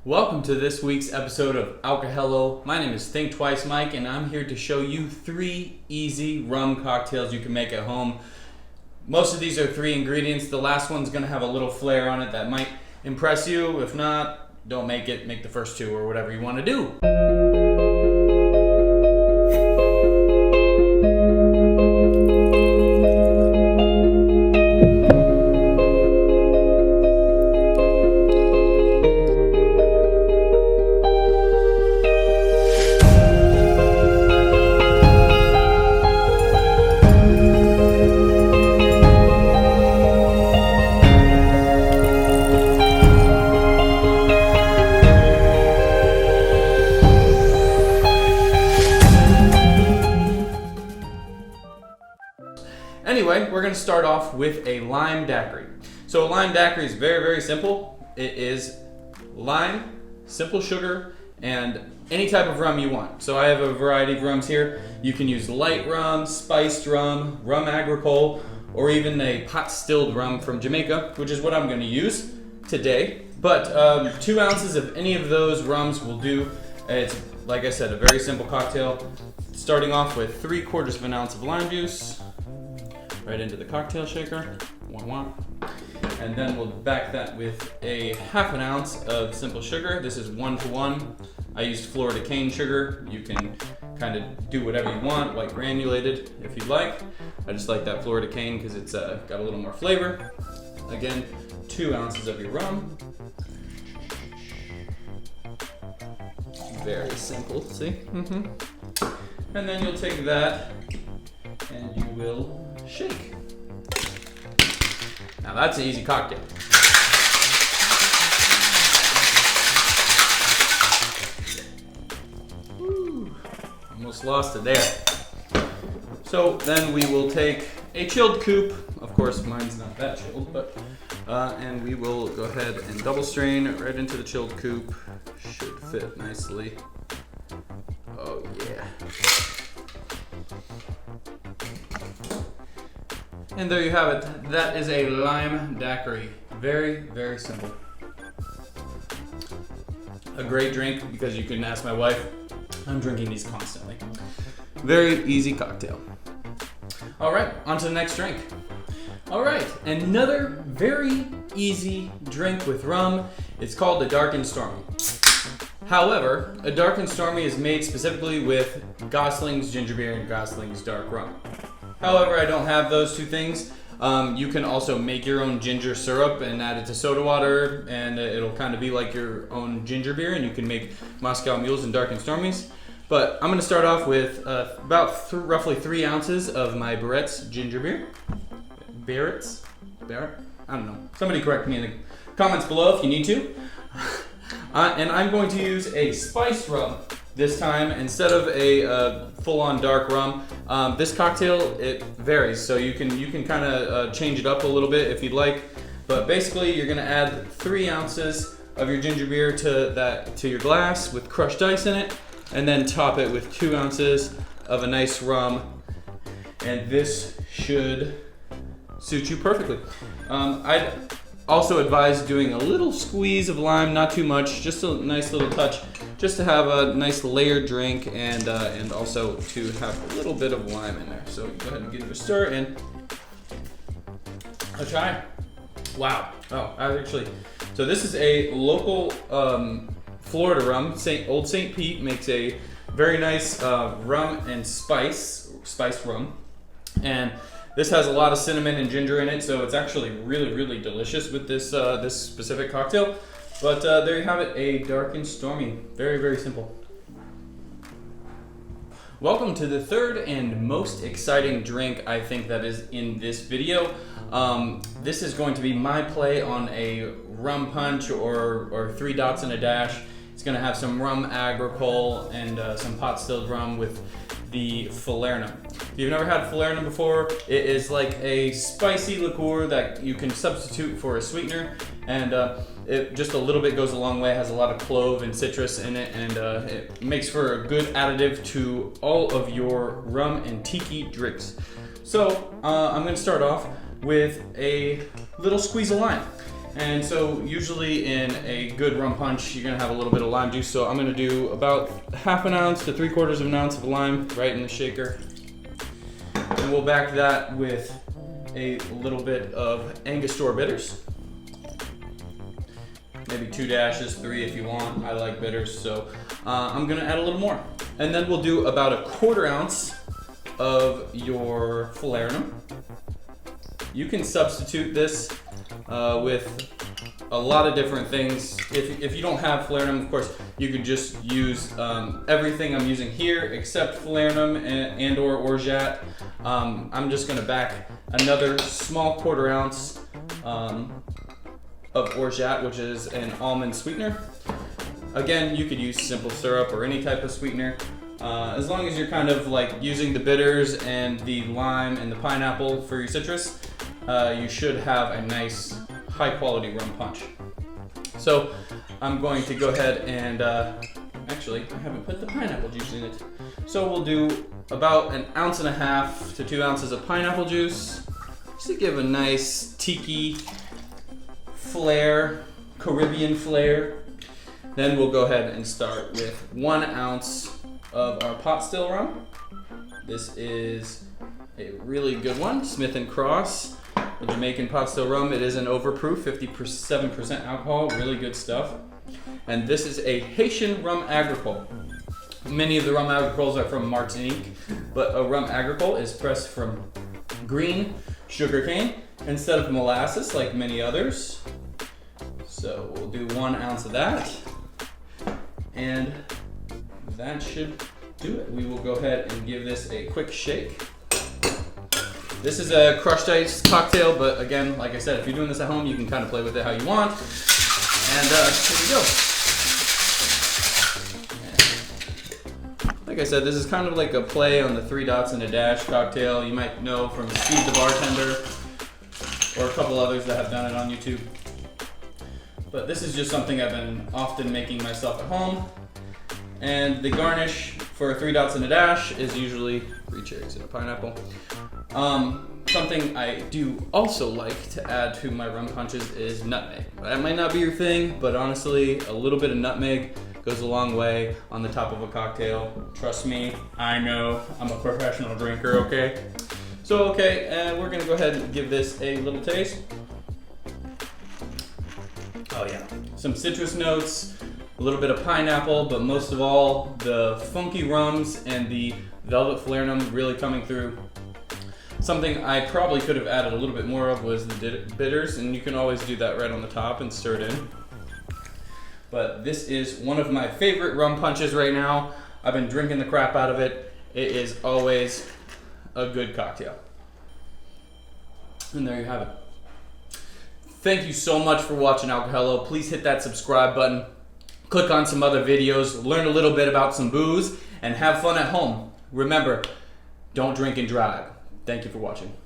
Welcome to this week's episode of ALCOHELLO. My name is Think Twice Mike, and I'm here to show you 3 easy rum cocktails you can make at home. Most of these are 3 ingredients. The last one's going to have a little flair on it that might impress you. If not, don't make it. Make the first 2 or whatever you want to do. Anyway, we're going to start off with a lime daiquiri. So a lime daiquiri is very, very simple. It is lime, simple sugar, and any type of rum you want. So I have a variety of rums here. You can use light rum, spiced rum, Rum Agricole, or even a pot-stilled rum from Jamaica, which is what I'm going to use today. But 2 ounces of any of those rums will do. It's, like I said, a very simple cocktail. Starting off with 3/4 of an ounce of lime juice. Right into the cocktail shaker, and then we'll back that with a 1/2 ounce of simple sugar. This is 1-to-1. I used Florida cane sugar. You can kind of do whatever you want, white granulated if you'd like. I just like that Florida cane because it's got a little more flavor. Again, 2 ounces of your rum. Very simple, see? And then you'll take that and you will shake. Now that's an easy cocktail. Woo, almost lost it there. So then we will take a chilled coupe. Of course, mine's not that chilled, but and we will go ahead and double strain right into the chilled coupe. Should fit nicely. Oh yeah. And there you have it. That is a lime daiquiri. Very, very simple. A great drink because you can ask my wife. I'm drinking these constantly. Very easy cocktail. All right, on to the next drink. All right, another very easy drink with rum. It's called the Dark and Stormy. However, a Dark and Stormy is made specifically with Goslings ginger beer and Goslings dark rum. However, I don't have those 2 things. You can also make your own ginger syrup and add it to soda water, and it'll kind of be like your own ginger beer, and you can make Moscow Mules and Dark and Stormies. But I'm going to start off with roughly 3 ounces of my Barrett's ginger beer. Barrett? I don't know. Somebody correct me in the comments below if you need to. And I'm going to use a spiced rum this time instead of a full-on dark rum. This cocktail, it varies, so you can kind of change it up a little bit if you'd like. But basically, you're going to add 3 ounces of your ginger beer to your glass with crushed ice in it, and then top it with 2 ounces of a nice rum. And this should suit you perfectly. I'd also advise doing a little squeeze of lime, not too much, just a nice little touch, just to have a nice layered drink and also to have a little bit of lime in there. So go ahead and give it a stir and a try. Wow. Oh, so this is a local Florida rum. Old St. Pete makes a very nice rum and spiced rum. And this has a lot of cinnamon and ginger in it, so it's actually really, really delicious with this specific cocktail. But there you have it, a Dark and Stormy. Very, very simple. Welcome to the 3rd and most exciting drink I think that is in this video. This is going to be my play on a rum punch or 3 dots and a dash. It's going to have some Rum Agricole and some pot-stilled rum with the Falernum. If you've never had Falernum before, it is like a spicy liqueur that you can substitute for a sweetener, and it just a little bit goes a long way. It has a lot of clove and citrus in it, and it makes for a good additive to all of your rum and tiki drinks. So I'm going to start off with a little squeeze of lime. And so usually in a good rum punch, you're gonna have a little bit of lime juice. So I'm gonna do about half an ounce to 3/4 of an ounce of lime right in the shaker. And we'll back that with a little bit of Angestor bitters. Maybe 2 dashes, 3 if you want. I like bitters, so I'm gonna add a little more. And then we'll do about a 1/4 ounce of your Falernum. You can substitute this with a lot of different things. If you don't have Falernum, of course, you could just use everything I'm using here except Falernum and or Orgeat. I'm just gonna back another small 1/4 ounce of Orgeat, which is an almond sweetener. Again, you could use simple syrup or any type of sweetener. As long as you're kind of like using the bitters and the lime and the pineapple for your citrus, you should have a nice high quality rum punch. So I'm going to go ahead and actually I haven't put the pineapple juice in it. So we'll do about 1.5 ounces to 2 ounces of pineapple juice just to give a nice tiki flair, Caribbean flair. Then we'll go ahead and start with 1 ounce of our Potstill Rum. This is a really good one, Smith & Cross, a Jamaican Potstill Rum. It is an overproof, 57% alcohol, really good stuff. And this is a Haitian Rum Agricole. Many of the Rum Agricoles are from Martinique, but a Rum Agricole is pressed from green sugarcane instead of molasses like many others. So we'll do 1 ounce of that, and that should do it. We will go ahead and give this a quick shake. This is a crushed ice cocktail, but again, like I said, if you're doing this at home, you can kind of play with it how you want. And here we go. And like I said, this is kind of like a play on the 3 dots and a dash cocktail. You might know from Steve the Bartender or a couple others that have done it on YouTube. But this is just something I've been often making myself at home. And the garnish for 3 dots and a dash is usually 3 cherries and a pineapple. Something I do also like to add to my rum punches is nutmeg. That might not be your thing, but honestly, a little bit of nutmeg goes a long way on the top of a cocktail. Trust me, I know, I'm a professional drinker, okay? So, okay, and we're gonna go ahead and give this a little taste. Oh yeah, some citrus notes, a little bit of pineapple, but most of all, the funky rums and the velvet Falernum really coming through. Something I probably could have added a little bit more of was the bitters, and you can always do that right on the top and stir it in. But this is one of my favorite rum punches right now. I've been drinking the crap out of it. It is always a good cocktail. And there you have it. Thank you so much for watching ALCOHELLO. Please hit that subscribe button. Click on some other videos, learn a little bit about some booze, and have fun at home. Remember, don't drink and drive. Thank you for watching.